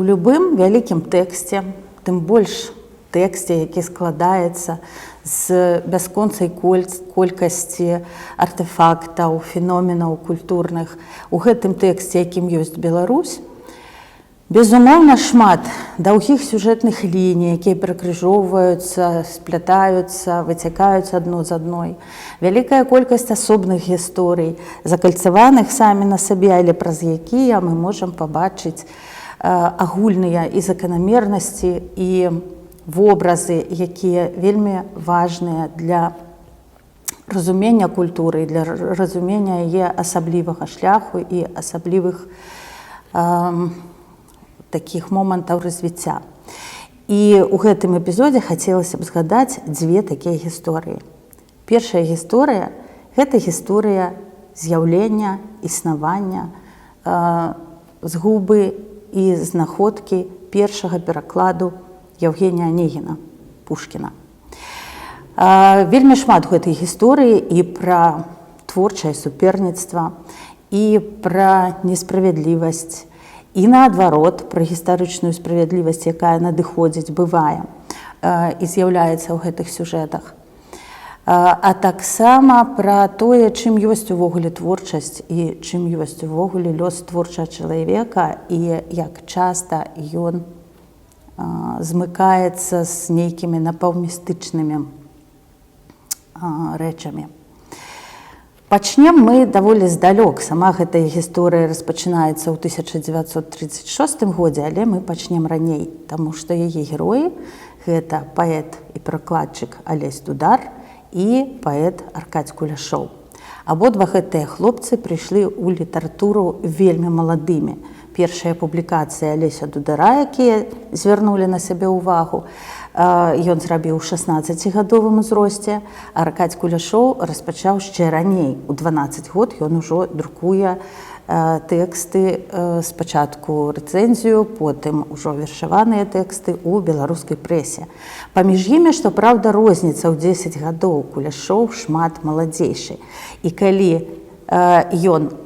у любым вялікім тэксце, тым больш тэксце, які складаецца з бясконцай колькасці артефактаў, феноменаў культурных, у гэтым тэксце, якім ёсць Беларусь, безумоўна, шмат даўгіх сюжэтных ліній, якія перакрыжоўваюцца, сплятаюцца, выцякаюць адно з адной. Вялікая колькасць асобных гісторый, закальцаваных самі на сабе, але праз якія мы можам пабачыць агульныя і заканамернасці, і вобразы, якія вельмі важныя для разумення культуры, для разумення яе асаблівага шляху і асаблівых такіх момантаў развіцця. І ў гэтым эпізодзе хацелася б згадаць дзве такія гісторыі. Першая гісторыя – гэта гісторыя з'яўлення, існавання, згубы і знаходкі першага перакладу Евгения Онегина, Пушкіна. Вельмі шмат гэтай гісторыі і пра творчае суперніцтва, і пра несправядлівасць, і наадварот, пра гістарычную справядлівасць, якая надыходзіць, бывае і з'яўляецца ў гэтых сюжэтах. А таксама пра тое, чым ёсць увогуле творчасць і чым ёсць увогуле лёс творчага чалавека і як часта ён змыкаецца з нейкімі напаўмістычнымі рэчамі. Пачнем мы даволі здалёк. Сама гэтая гісторыя распачынаецца ў 1936 годзе, але мы пачнем раней, таму што яе героі – гэта паэт і перакладчык Алесь Дудар і паэт Аркадзь Куляшоў. Абодва гэтыя хлопцы прыйшлі ў літаратуру вельмі маладымі. Першая публікацыя Алеся Дудара, якія звярнулі на сябе ўвагу, ён зрабіў у 16-гадовым узросце, а Аркадзь Куляшоў распачаў яшчэ раней. У 12 год ён ужо друкуе тэксты, спачатку рэцэнзію, потым ужо вершаваныя тэксты ў беларускай прэсе. Паміж імі, што праўда, розніца ў 10 гадоў, Куляшоў шмат маладзейшы. І калі ён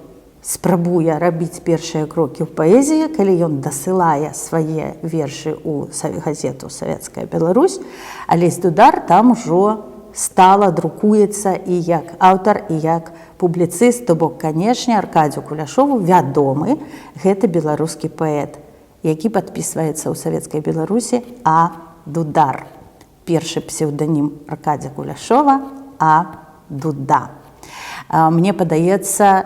спрабуе рабіць першыя крокі ў паэзіі, калі ён дасылае свае вершы ў газету «Савецкая Беларусь», Алесь Дудар там ужо стала друкуецца і як аўтар, і як публіцыст, то бок, канешне, Аркадзю Куляшову вядомы гэты беларускі паэт, які падпісваецца ў Савецкай Беларусі А. Дудар. Першы псеўданім Аркадзя Куляшова А. Дуда. Мне падаецца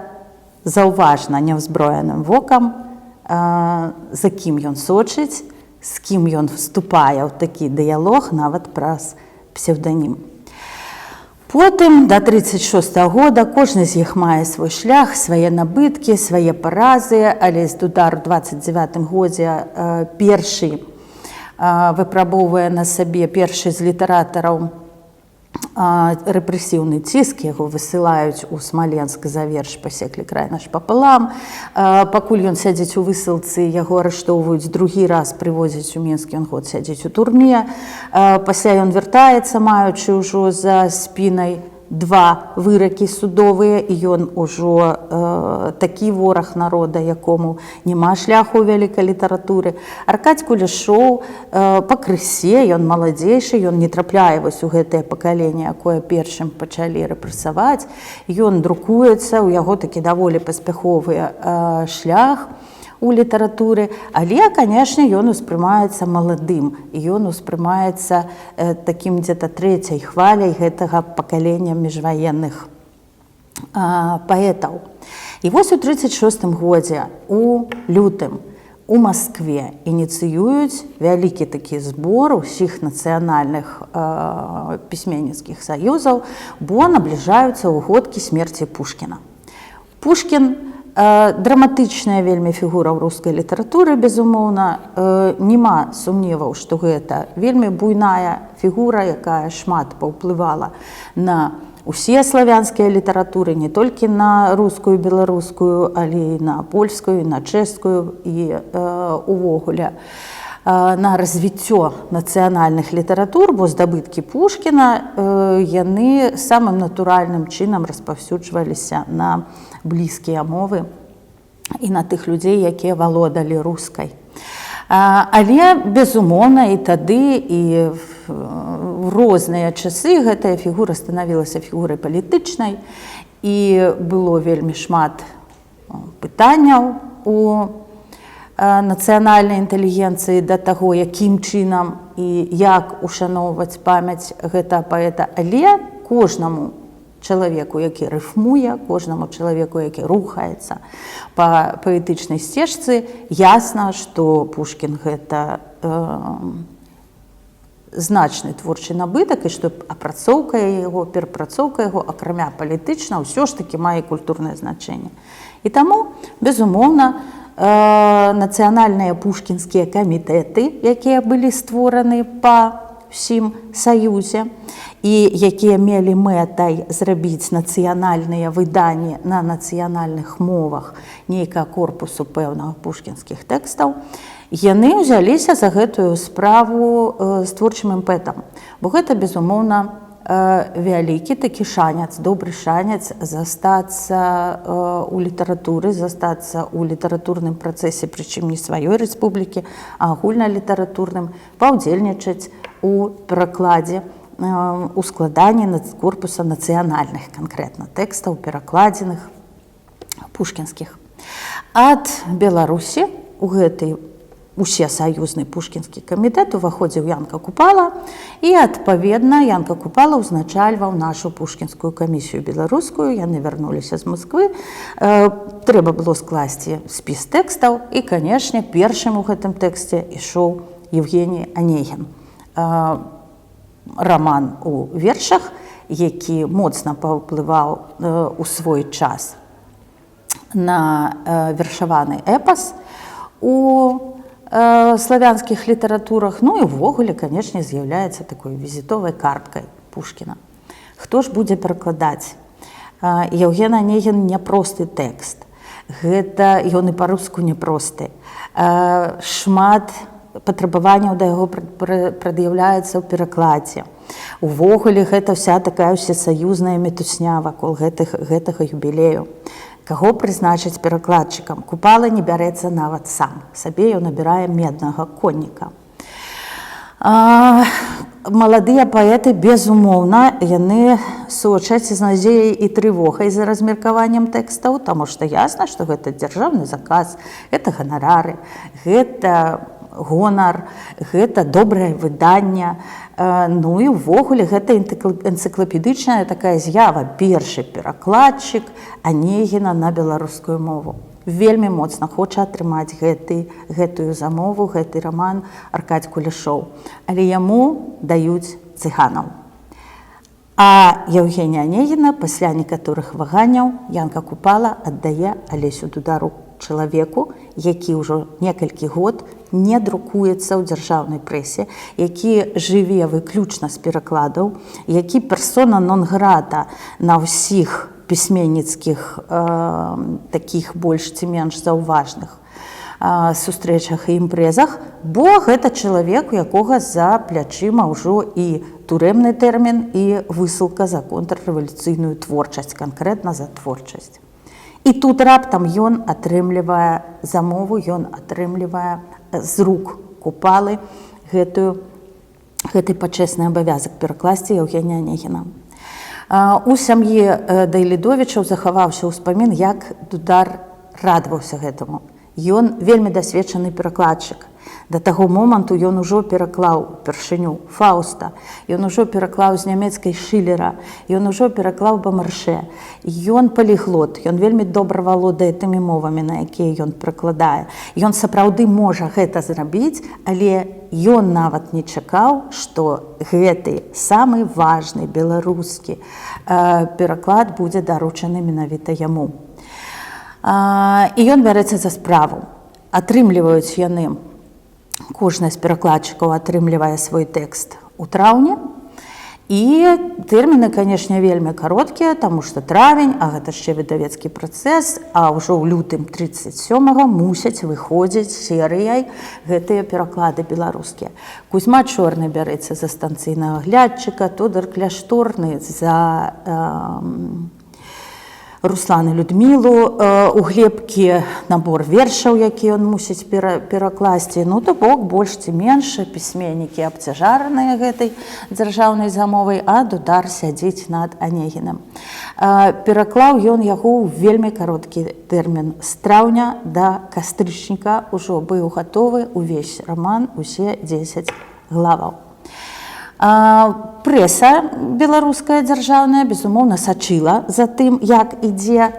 заўважна няўзброеным вокам, за кім ён сочыць, з кім ён вступае ў такі дыялог нават праз псеўданім. Потым, да 36-го года, кожны з іх мае свой шлях, свае набыткі, свае паразы. Алесь Дудар у 29-м годзе першы выпрабоўвае на сабе, першы з літаратараў, рэпрэсіўны ціск, яго высылаюць у Смаленск за верш «Пасеклі край наш папалам». Пакуль ён сядзіць у высылцы, яго арыштоўваюць другі раз, прывозяць у Мінск, ён год сядзіць у турме. Пасля ён вяртаецца, маючы ўжо за спінай 2 выракі судовыя, і ён ужо такі вораг народа, якому няма шляху ў вялікай літаратуры. Аркадзь Куляшоў пакрысе, ён маладзейшы, ён не трапляе вось у гэтае пакаленне, якое першым пачалі рэпрэсаваць. Ён друкуецца, у яго такі даволі паспяховы шлях у літаратуры, але, канешне, ён успрымаецца маладым, і ён успрымаецца такім дзе-то трэцяй хваляй гэтага пакалення міжваенных паэтаў. І вось у 36-м годзе, у лютым, у Маскве ініцыююць вялікі такі збор усіх нацыянальных пісьменніцкіх саюзаў, бо набліжаюцца ўгодкі смерці Пушкіна. Пушкін драматычная вельмі фігура ў рускай літаратуры, безумоўна. Няма сумневаў, што гэта вельмі буйная фігура, якая шмат паўплывала на усе славянскія літаратуры, не толькі на рускую, беларускую, але і на польскую, на чэшскую і увогуле на развіццё нацыянальных літаратур, бо здабыткі Пушкіна яны самым натуральным чынам распаўсюджваліся на блізкія мовы і на тых людзей, якія валодалі рускай. Але, безумоўна, і тады, і в розныя часы гэтая фігура станавілася фігурай палітычнай, і было вельмі шмат пытанняў у нацыянальнай інтэлігенцыі да таго, якім чынам і як ушаноўваць памяць гэтага паэта. Але кожнаму чалавеку, які рыфмуе, кожнаму чалавеку, які рухаецца па паэтычнай сцежцы, ясна, што Пушкін гэта значны творчы набытак, і што апрацоўка яго, перапрацоўка яго, акрамя палітычна, ўсё ж такі мае культурнае значэнне. І таму, безумоўна, нацыянальныя пушкінскія камітэты, якія былі створаны па ўсім саюзе, і якія мелі мэтай зрабіць нацыянальныя выданні на нацыянальных мовах нейкага корпусу пэўнага пушкінскіх тэкстаў, яны ўзяліся за гэтую справу з творчым імпэтам. Бо гэта, безумоўна, вялікі такі шанец, добры шанец застацца ў літаратуры, застацца ў літаратурным працэсе, прычым не сваёй рэспублікі, а агульналітаратурным, паўдзельнічаць у перакладзе, у складанні корпуса нацыянальных канкрэтна тэкстаў, перакладзеных пушкінскіх. Ад Беларусі у гэтай усесаюзны пушкінскі камітэт уваходзіў Янка Купала, і, адпаведна, Янка Купала ўзначальваў нашу пушкінскую камісію беларускую. Яны вярнуліся з Москвы. Трэба было скласці спіс тэкстаў, і, канешне, першым у гэтым тэксце ішоў Евгений Онегін. Раман у вершах, які моцна паўплываў у свой час на вершаваны эпас у славянскіх літаратурах, ну і ўвогуле, канешне, з'яўляецца такой візітовай карткай Пушкіна. Хто ж будзе перакладаць? Евген Онегін няпросты тэкст. Гэта ён і па-руску няпросты. Шмат патрабаванняў да яго прад'яўляецца ў перакладзе. Увогуле, гэта вся такая ўсесаюзная мітусня вакол гэтага юбілею. Каго прызначыць перакладчыкам? Купала не бярэцца нават сам. Сабе ён набірае меднага конніка. Маладыя паэты, безумоўна, яны сочаць з надзеяй і трывогай за размеркаваннем тэкстаў, таму што ясна, што гэта дзяржаўны заказ, гэта ганарары, гэта гонар, гэта добрае выданне. Ну і ўвогуле гэта энцыклапедычная такая з'ява. Першы перакладчык Онегіна на беларускую мову. Вельмі моцна хоча атрымаць гэтую замову, гэты раман Аркадзь Кулешоў. Але яму даюць цыганаў. А Евгения Онегіна пасля некаторых ваганняў Янка Купала аддае Алесю Дудару, чалавеку, які ўжо некалькі год не друкуецца ў дзяржаўнай прэсе, які жыве выключна з перакладаў, які персона нон-грата на ўсіх пісьменніцкіх такіх больш ці менш заўважных сустрэчах і імпрэзах, бо гэта чалавек, у якога за плячыма ўжо і турэмны тэрмін, і высылка за контррэвалюцыйную творчасць, канкрэтна за творчасць. І тут раптам ён атрымлівае замову, ён атрымлівае з рук Купалы гэты пачэсны абавязак перакласці Евгения Онегіна. У сям'і Дайлідовічаў захаваўся ўспамін, як Дудар радаваўся гэтаму. Ён вельмі дасведчаны перакладчык. Да таго моманту ён ужо пераклаў упершыню Фауста, ён ужо пераклаў з нямецкай Шылера, ён ужо пераклаў Бомарше. Ён паліглот, ён вельмі добра валодае тымі мовамі, на якія ён перакладае. Ён сапраўды можа гэта зрабіць, але ён нават не чакаў, што гэты самы важны беларускі пераклад будзе даручаны менавіта яму. І ён бярэцца за справу. Атрымліваюць яны, кожны з перакладчыкаў атрымлівае свой тэкст у траўні. І тэрміны, канешне, вельмі кароткія, таму што травень, а гэта яшчэ выдавецкі працэс, а ўжо ў лютым 37-го мусяць выходзіць серыяй гэтыя пераклады беларускія. Кузьма Чорны бярэцца за станцыйнага глядчыка, Тодар Кляшторны за Руслан і Людмілу, у Глебкі набор вершаў, які ён мусіць перакласці. Ну, то бок, больш ці менш пісьменнікі абцяжараныя гэтай дзяржаўнай замовай, а Дудар сядзіць над Анегінам. Пераклаў ён яго ў вельмі кароткі тэрмін. З траўня да кастрычніка ўжо быў гатовы увесь раман, усе 10 главаў. Прэса беларуская дзяржаўная, безумоўна, сачыла за тым, як ідзе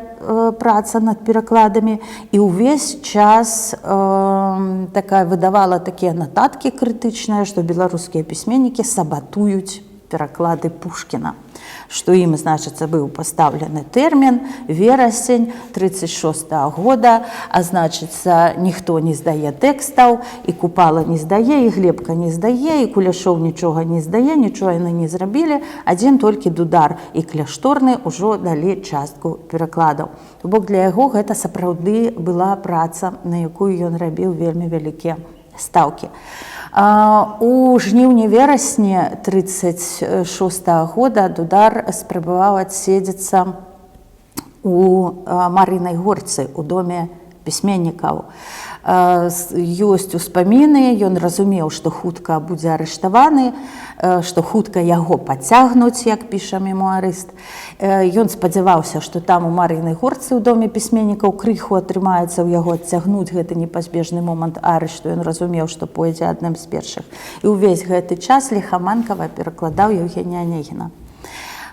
праца над перакладамі, і ўвесь час выдавала такія нататкі крытычныя, што беларускія пісьменнікі сабатуюць пераклады Пушкіна, што ім, значыцца, быў пастаўлены тэрмін верасень 36-го года, а значыцца, ніхто не здае тэкстаў, і Купала не здае, і Глебка не здае, і Куляшоў нічога не здае, нічога яны не зрабілі, адзін толькі Дудар і Кляшторны ўжо далі частку перакладаў. То бок для яго гэта сапраўды была праца, на якую ён рабіў вельмі вялікія стаўкі. У жніўні-верасні 36-го года Дудар спрабаваў адседзецца у Марынай горцы, у доме пісьменнікаў. Ёсць успаміны, ён разумеў, што хутка будзе арыштаваны, што хутка яго пацягнуць, як піша мемуарыст. Ён спадзяваўся, што там у Марынай горцы ў доме пісьменнікаў крыху атрымаецца ў яго адцягнуць гэты непазбежны момант арышту. Ён разумеў, што пойдзе адным з першых. І ўвесь гэты час ліхаманкава перакладаў Еўгенія Анегіна.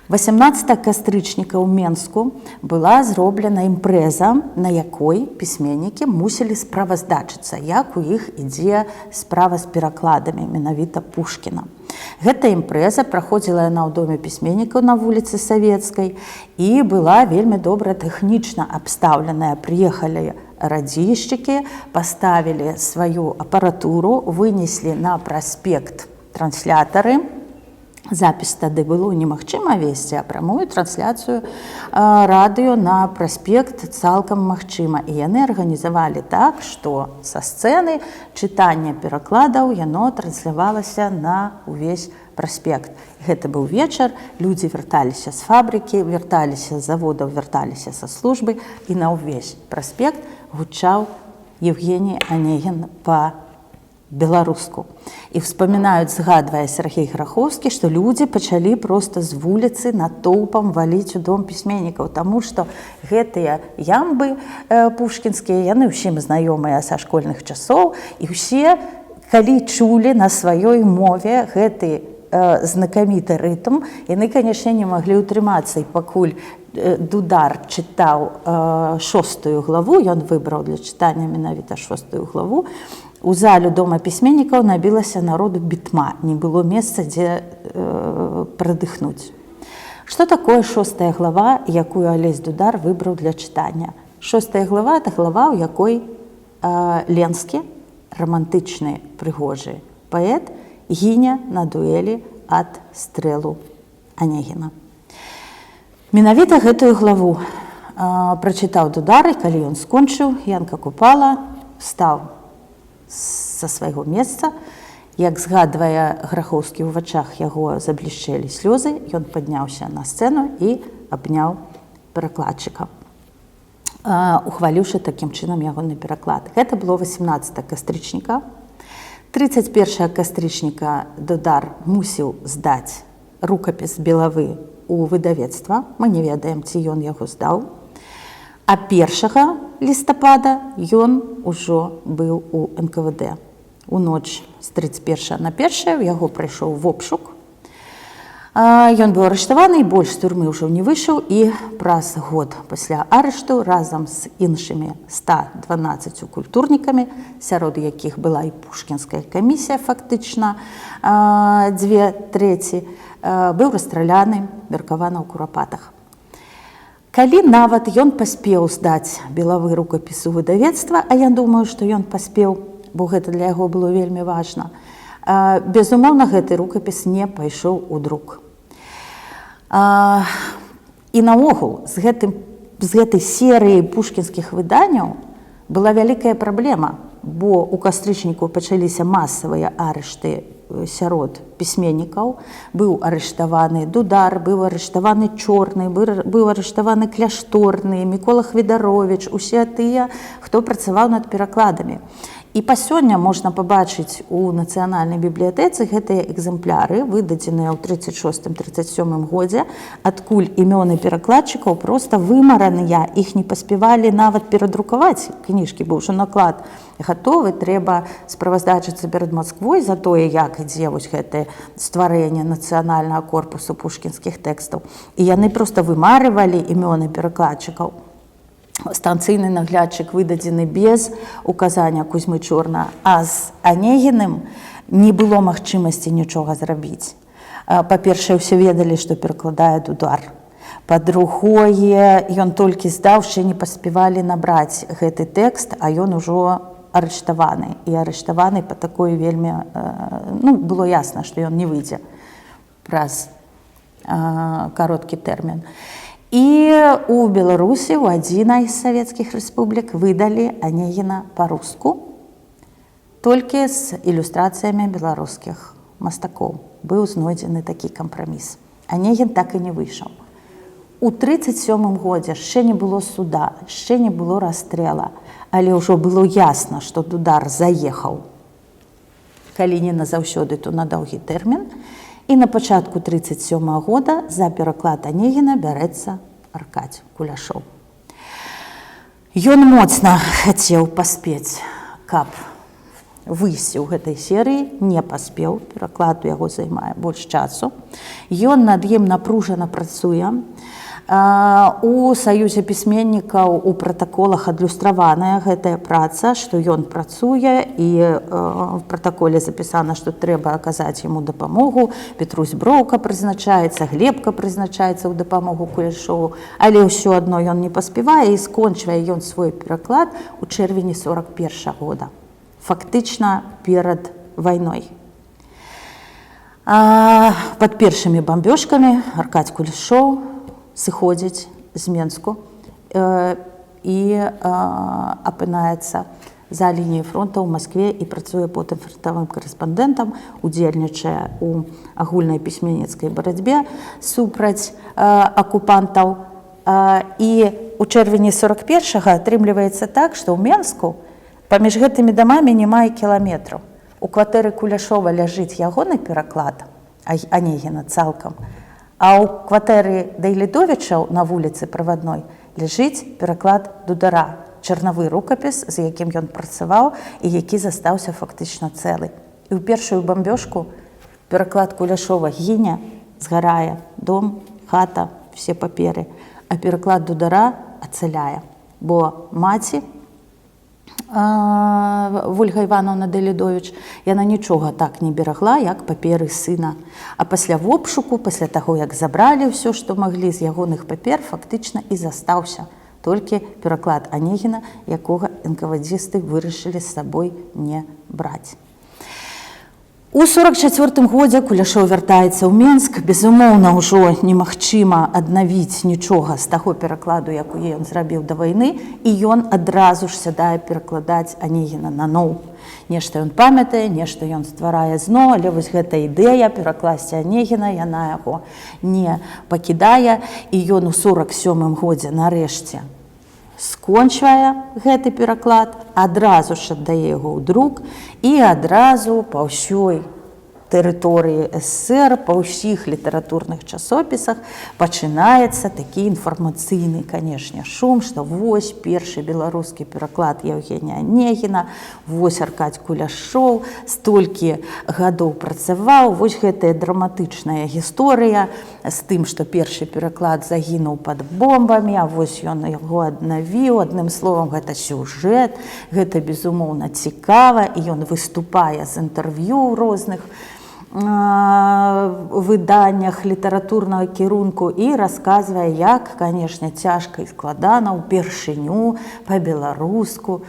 18 кастрычніка ў Менску была зроблена імпрэза, на якой пісьменнікі мусілі справаздачыцца, як у іх ідзе справа з перакладамі, менавіта Пушкіна. Гэта імпрэза праходзіла яна ў доме пісьменнікаў на вуліцы Савецкай і была вельмі добра тэхнічна абстаўленая. Прыехалі радзільшчыкі, паставілі сваю апаратуру, вынеслі на праспект транслятары. Запіс тады было немагчыма весці, а прамую трансляцыю радыё на праспект цалкам магчыма. І яны арганізавалі так, што са сцэны чытання перакладаў яно транслявалася на ўвесь праспект. Гэта быў вечар, людзі вярталіся з фабрыкі, вярталіся з заводаў, вярталіся са службы, і на ўвесь праспект гучаў Еўгеній Анегін па-беларуску. І вспамінаюць, згадвае Сергей Грахоўскі, што людзі пачалі проста з вуліцы натоўпам валіць у дом пісьменнікаў, таму што гэтыя ямбы пушкінскія, яны ўсім знаёмыя са школьных часоў, і ўсе, калі чулі на сваёй мове гэты знакаміты рытм, яны, канешне, не маглі ўтрымацца. І пакуль Дудар чытаў 6-ю главу, ён выбраў для чытання менавіта 6-ю главу, у залю дома пісьменнікаў набілася народу бітма, не было месца, дзе прадыхнуць. Што такое 6-я глава, якую Алесь Дудар выбраў для чытання? 6-я глава – это глава, у якой Ленскі, романтычны, прыгожы паэт, гіне на дуэлі ад стрэлу Анегіна. Менавіта гэтую главу прачытаў Дудар, і калі ён скончыў, Янка Купала стаў са свайго месца. Як згадвае Грахоўскі, у вачах яго заблішчэлі слёзы, ён падняўся на сцэну і абняў перакладчыка, ухваліўшы такім чынам ягоны пераклад. Гэта было 18 кастрычніка. 31 кастрычніка Дудар мусіў здаць рукапіс Белавы у выдавецтва. Мы не ведаем, ці ён яго здаў. А 1 лістапада ён ужо быў у НКВД. У ноч з 31 на 1 яго прыйшоў вобшук. Ён быў арыштаваны, і больш з турмы ўжо не выйшаў, і праз год пасля арышту разам з іншымі 112 культурнікамі, сярод якіх была і пушкінская камісія фактычна, 2/3, быў расстраляны, меркавана ў Курапатах. Калі нават ён паспеў здаць Белавы рукапіс у выдавецтва, а я думаю, што ён паспеў, бо гэта для яго было вельмі важна, безумоўна, гэты рукапіс не пайшоў у друк. І наогул, з гэтай серыі пушкінскіх выданняў была вялікая праблема, бо у кастрычніку пачаліся масавыя арышты сярод пісьменнікаў. Быў арыштаваны Дудар, быў арыштаваны Чорны, быў арыштаваны Кляшторны, Мікола Хвідаровіч, усе тыя, хто працаваў над перакладамі. І па сёння можна пабачыць у нацыянальнай бібліятэцы гэтыя экземпляры, выдадзеныя ў 36-37 годзе, адкуль імёны перакладчыкаў проста вымараныя, іх не паспявалі нават перадрукаваць кніжкі, бо ўжо наклад гатовы, трэба справаздачыцца перад Масквой за тое, як ідзе вось гэтае стварэнне нацыянальнага корпусу пушкінскіх тэкстаў. І яны проста вымарывалі імёны перакладчыкаў. Станцыйны наглядчык выдадзены без указання Кузьмы Чорна, а з Анегіным не было магчымасці нічога зрабіць. Па-першае, ўсе ведалі, што перакладае Дудар. Па-другое, ён толькі здаўшы, не паспявалі набраць гэты тэкст, а ён ужо арыштаваны. І арыштаваны па такой вельмі... было ясна, што ён не выйдзе праз кароткі тэрмін. І у Беларусі, у адзінай з савецкіх рэспублік, выдалі Анегіна па-руску, толькі з ілюстрацыямі беларускіх мастакоў. Быў знойдзены такі кампраміс. Анегін так і не выйшаў. У 1937 годзе яшчэ не было суда, яшчэ не было расстрела, але ўжо было ясна, што Дудар заехаў, калі не назаўсёды, то на доўгі тэрмін. І на пачатку 1937 года за пераклад Анегіна бярэцца Аркадзь Куляшоў. Ён моцна хацеў паспець, каб выйсці ў гэтай серыі, не паспеў, пераклад у яго займае больш часу. Ён над ім напружана працуе. У Саюзе пісьменнікаў у пратаколах адлюстраваная гэтая праца, што ён працуе, і в пратаколе запісана, што трэба аказаць яму дапамогу. Петрусь Броўка прызначаецца, Глебка прызначаецца ў дапамогу Куляшову, але ўсё адно ён не паспявае, і скончвае ён свой пераклад у чэрвені 1941 года, фактычна перад вайной. Пад першымі бамбёжкамі Аркадзь Куляшоў сыходзіць з Менску і апынаецца за лініяй фронта ў Маскве і працуе потым фронтавым карэспандэнтам, удзельнічае ў агульнай пісьменніцкай барацьбе супраць акупантаў. І ў чэрвені 1941-го атрымліваецца так, што ў Менску паміж гэтымі дамамі няма і кіламетраў. У кватэры Куляшова ляжыць ягоны пераклад Анегіна цалкам, а ў кватэры Дайлідовічаў на вуліцы Правадной ляжыць пераклад Дудара, чарнавы рукапіс, з якім ён працаваў і які застаўся фактычна цэлы. І ў першую бамбёжку пераклад Куляшова гіне, згарае дом, хата, все паперы, а пераклад Дудара ацаляе, бо маці Вольга Івановна Дайлідовіч, яна нічога так не берагла, як паперы сына. А пасля вобшуку, пасля таго, як забралі ўсё, што маглі з ягоных папер, фактычна і застаўся толькі пераклад Анегіна, якога энкавадзісты вырашылі з сабой не браць. У 1944 годзе Куляшоў вяртаецца ў Менск. Безумоўна, ўжо немагчыма аднавіць нічога з таго перакладу, які ён зрабіў да вайны, і ён адразу ж сядае перакладаць Анегіна наноў. Нешта ён памятае, нешта ён стварае зноў, але вось гэта ідэя перакласці Анегіна, яна яго не пакідае, і ён у 1947 годзе нарэшце скончвае гэты пераклад, адразу ж аддае яго ў друк і адразу па ўсёй тэрыторыі СССР, па ўсіх літаратурных часопісах пачынаецца такі інфармацыйны, канешне, шум, што вось першы беларускі пераклад Евгенія Анегіна, вось Аркадзь Куляшоў, столькі гадоў працаваў, вось гэтая драматычная гісторыя з тым, што першы пераклад загінуў пад бомбамі, а вось ён яго аднавіў. Адным словам, гэта сюжэт, гэта безумоўна цікава, і ён выступае з інтэрв'ю ў розных выданнях літаратурнага кірунку і расказвае, як, канешне, цяжка і складана ўпершыню па-беларуску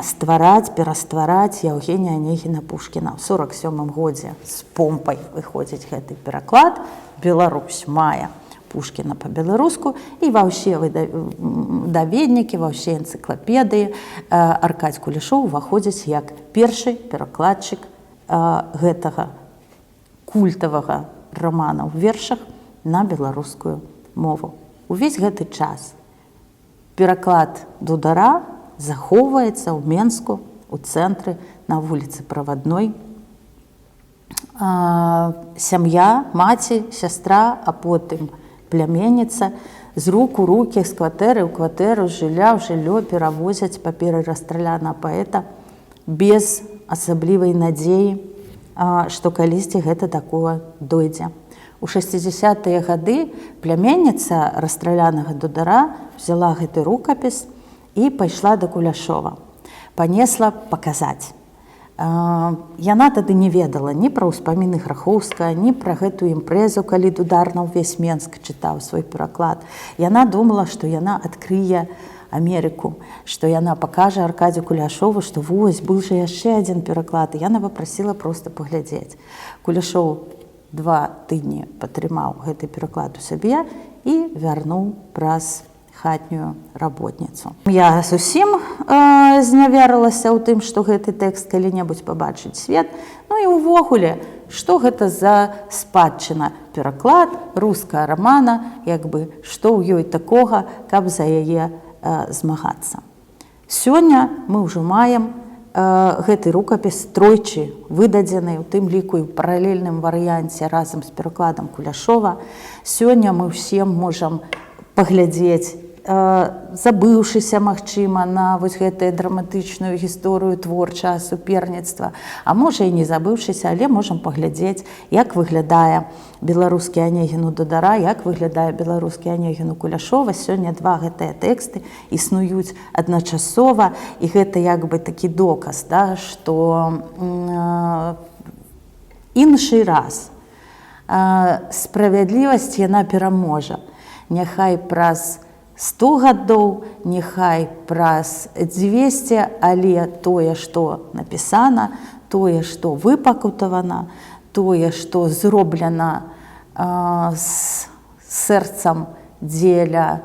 ствараць, пераствараць Евгенія Анегіна Пушкіна. У 1947 годзе з помпай выходзіць гэты пераклад. Беларусь мае Пушкіна па-беларуску, і ва ўсе даведнікі, ва ўсе энцыклапедыі Аркадзь Куляшоў уваходзіць як першы перакладчык гэтага культавага рамана ў вершах на беларускую мову. Увесь гэты час пераклад Дудара захоўваецца ў Менску, у цэнтры, на вуліцы Правадной. Сям'я, маці, сястра, а потым пляменніца з рук у рукі, з кватэры ў кватэру, з жылля ў жыллё перавозяць паперы расстралянага паэта без асаблівай надзеі, што калісьці гэта такое дойдзе. У 60-тыя гады пляменніца расстралянага Дудара взяла гэты рукапіс і пайшла да Куляшова. Панесла паказаць. Яна тады не ведала ні пра ўспаміны Грахоўскага, ні пра гэтую імпрэзу, калі Дудар на ўвесь Менск чытаў свой пераклад. Яна думала, што яна адкрые Амерыку, што яна пакажа Аркадзю Куляшову, што вось, быў жа яшчэ адзін пераклад, і яна папрасіла проста паглядзець. Куляшоў 2 тыдні патрымаў гэты пераклад у сабе і вярнуў праз хатнюю работніцу. Я зусім знявярылася ў тым, што гэты тэкст калі-небудзь пабачыць свет. Ну і ўвогуле, што гэта за спадчына? Пераклад рускага рамана, як бы, што ў ёй такога, каб за яе змагацца. Сёння мы ўжо маем гэты рукапіс тройчы выдадзены, у тым ліку і ў паралельным варыянце разам з перакладам Куляшова. Сёння мы ўсе можам паглядзець, забыўшыся, магчыма, на вось гэтую драматычную гісторыю творчага суперніцтва, а можа і не забыўшыся, але можам паглядзець, як выглядае беларускі Анегін у Дудара, як выглядае беларускі Анегін у Куляшова. Сёння 2 гэтыя тэксты існуюць адначасова, і гэта як бы такі доказ, да, што іншы раз справядлівасць яна пераможа. Няхай праз 100 гадоў, няхай праз 200, але тое, што напісана, тое, што выпакутавана, тое, што зроблена з сэрцам дзеля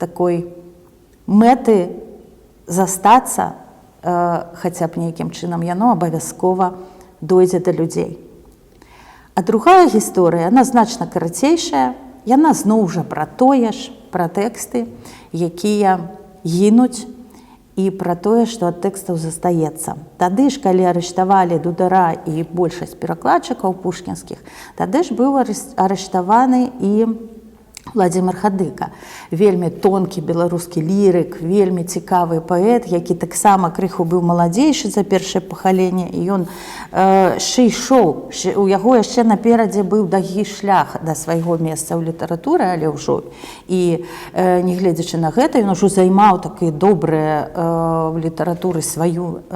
такой мэты застацца хаця б нейкім чынам, яно абавязкова дойдзе да людзей. А другая гісторыя, яна значна карацейшая, яна зноў жа пра тое ж, пра тэксты, якія гінуць, і пра тое, што ад тэкстаў застаецца. Тады ж, калі арыштавалі Дудара і большасць перакладчыкаў пушкінскіх, тады ж быў арыштаваны і Владзімір Хадыка. Вельмі тонкі беларускі лірык, вельмі цікавы паэт, які таксама крыху быў маладзейшы за першае пахаленне, і ён яшчэ ішоў, у яго яшчэ наперадзе быў доўгі шлях да свайго месца ў літаратуры, але ўжо. І нягледзячы на гэта, ён ужо займаў такія добрыя в літаратуры сваю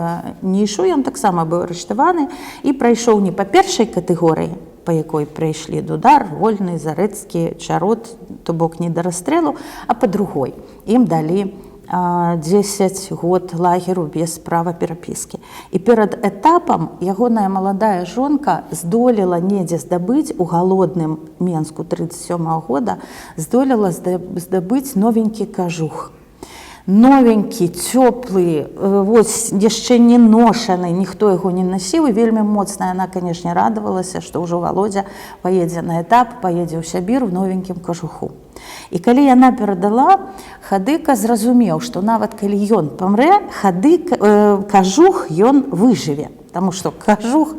нішу, ён таксама быў арыштаваны і прайшоў не па першай катэгорыі, па якой прыйшлі Дудар, Вольны, Зарэцкі, Чарот, то бок не да расстрэлу, а па другой. Ім далі 10 год лагеру без права перапіскі. І перад этапам ягоная маладая жонка здолела недзе здабыць у галодным Менску 37-го года, здолела здабыць новенькі кажух. Новенькі, цёплы, вось яшчэ не ношаны, ніхто яго не насіў, і вельмі моцна яна, канешне, радавалася, што ўжо Валодзя паедзе на этап, паедзе ў Сябір у новенькім кажуху. І калі яна перадала, Хадыка зразумеў, што нават калі ён памрэ, кажух ён выжыве, таму што кажух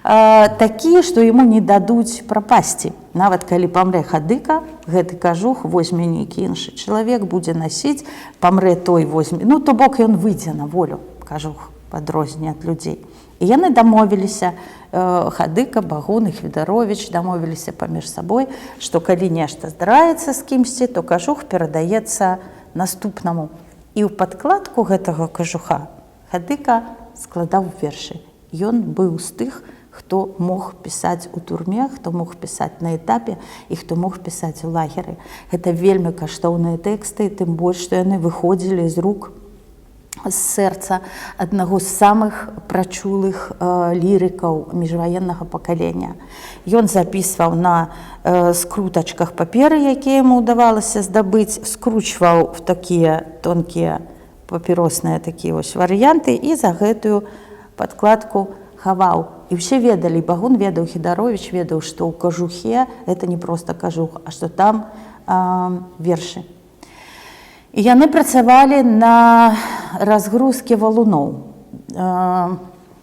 такі, што яму не дадуць прапасці. Нават калі памрэ Хадыка, гэты кажух возьме нейкі іншы чалавек, будзе насіць, памрэ той возьме. Ну, то бок ён выйдзе на волю, кажух, падрозненне ад людзей. І яны дамовіліся, Хадыка, Багун і Хвідаровіч дамовіліся паміж сабой, што калі нешта здараецца з кімсьці, то кажух перадаецца наступнаму. І ў падкладку гэтага кажуха Хадыка складаў вершы. Ён быў з тых, хто мог пісаць у турме, хто мог пісаць на этапе і хто мог пісаць у лагеры. Гэта вельмі каштоўныя тэксты, тым больш, што яны выходзілі з рук, з сэрца аднаго з самых прачулых лірыкаў міжваеннага пакалення. Ён запісваў на скрутачках паперы, якія яму ўдавалася здабыць, скручваў в такія тонкія папіросныя такія варыянты і за гэтую падкладку хаваў. І ўсе ведалі, Багун ведаў, Хідаровіч ведаў, што ў кажухе это не проста кажух, а што там вершы. І яны працавалі на разгрузкі валуноў.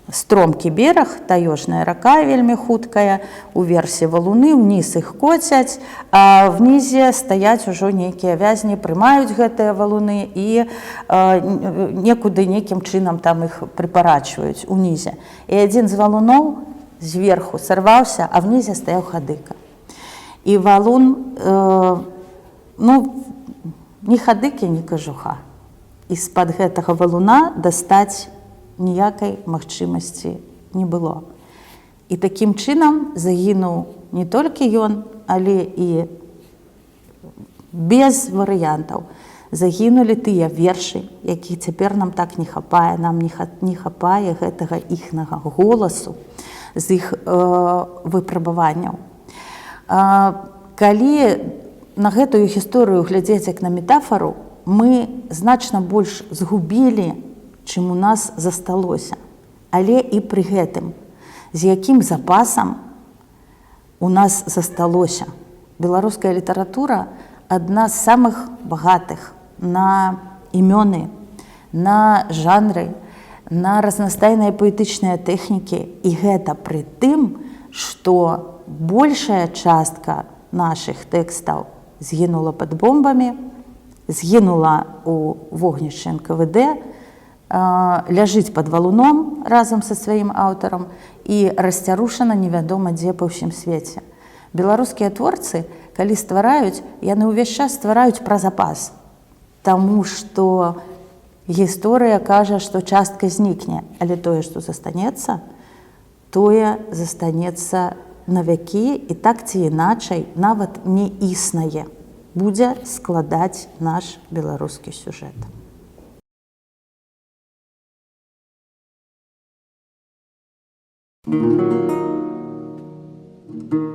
Стромкі бераг, таежная рака вельмі хуткая, уверсе валуны, ўніз іх коцяць, а внізе стаяць ужо нейкія вязні, прымаюць гэтыя валуны і некуды нейкім чынам там іх прыпарачваюць унізе. І адзін з валуноў зверху сарваўся, а внізе стаяў хадыка. І валун, ні хадыкі, ні кажуха. І з-пад гэтага валуна дастаць ніякай магчымасці не было. І такім чынам загінуў не толькі ён, але і без варыянтаў. Загінулі тыя вершы, якіх цяпер нам так не хапае, нам не хапае гэтага іхнага голасу з іх выпрабаванняў. Калі на гэтую гісторыю глядзець як на метафару, мы значна больш згубілі, чым у нас засталося. Але і пры гэтым, з якім запасам у нас засталося. Беларуская літаратура адна з самых багатых на імёны, на жанры, на разнастайныя паэтычныя тэхнікі. І гэта пры тым, што большая частка нашых тэкстаў згінула пад бомбамі, згінула ў вогнішчы НКВД, ляжыць пад валуном разам са сваім аўтарам і расцярушана невядома дзе па ўсім свеце. Беларускія творцы, калі ствараюць, яны ўвесь час ствараюць пра запас, таму што гісторыя кажа, што частка знікне, але тое, што застанецца, тое застанецца на вякі і так ці іначай нават не існае, будзе складаць наш беларускі сюжэт. Thank you.